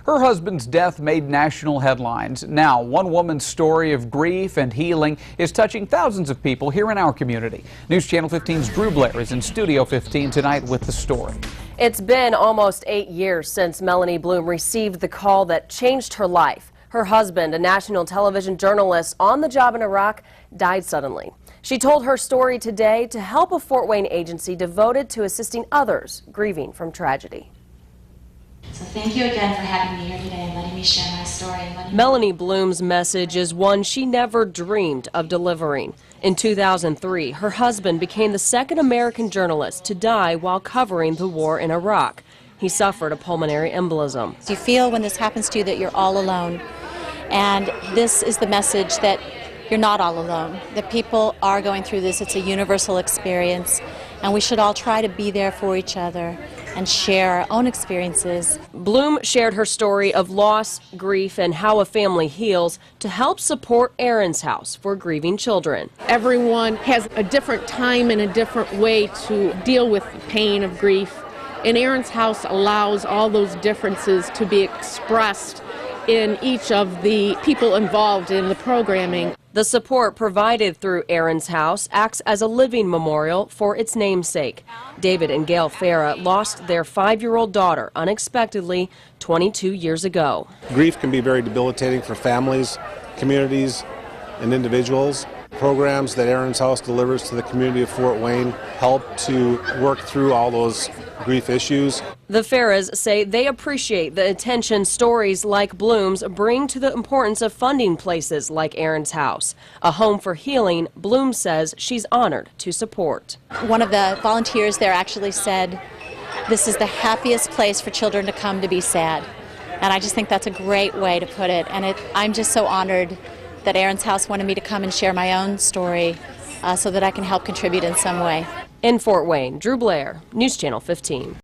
Her husband's death made national headlines. Now, one woman's story of grief and healing is touching thousands of people here in our community. News Channel 15's Blair is in Studio 15 tonight with the story. It's been almost 8 years since Melanie Bloom received the call that changed her life. Her husband, a national television journalist on the job in Iraq, died suddenly. She told her story today to help a Fort Wayne agency devoted to assisting others grieving from tragedy. So thank you again for having me here today and letting me share my story. Melanie Bloom's message is one she never dreamed of delivering. In 2003, her husband became the second American journalist to die while covering the war in Iraq. He suffered a pulmonary embolism. You feel when this happens to you that you're all alone. And this is the message that you're not all alone, that people are going through this. It's a universal experience, and we should all try to be there for each other and share our own experiences. Bloom shared her story of loss, grief, and how a family heals to help support ERIN'S House for grieving children. Everyone has a different time and a different way to deal with the pain of grief, and ERIN'S House allows all those differences to be expressed in each of the people involved in the programming. The support provided through ERIN'S House acts as a living memorial for its namesake. David and Gail Farragh lost their 5-year-old daughter unexpectedly 22 years ago. Grief can be very debilitating for families, communities, and individuals. Programs that ERIN'S House delivers to the community of Fort Wayne help to work through all those grief issues. The Farraghs say they appreciate the attention stories like Bloom's bring to the importance of funding places like ERIN'S House. A home for healing, Bloom says she's honored to support. One of the volunteers there actually said, "This is the happiest place for children to come to be sad." And I just think that's a great way to put it. And I'm just so honored that ERIN'S House wanted me to come and share my own story so that I can help contribute in some way. In Fort Wayne, Blair, News Channel 15.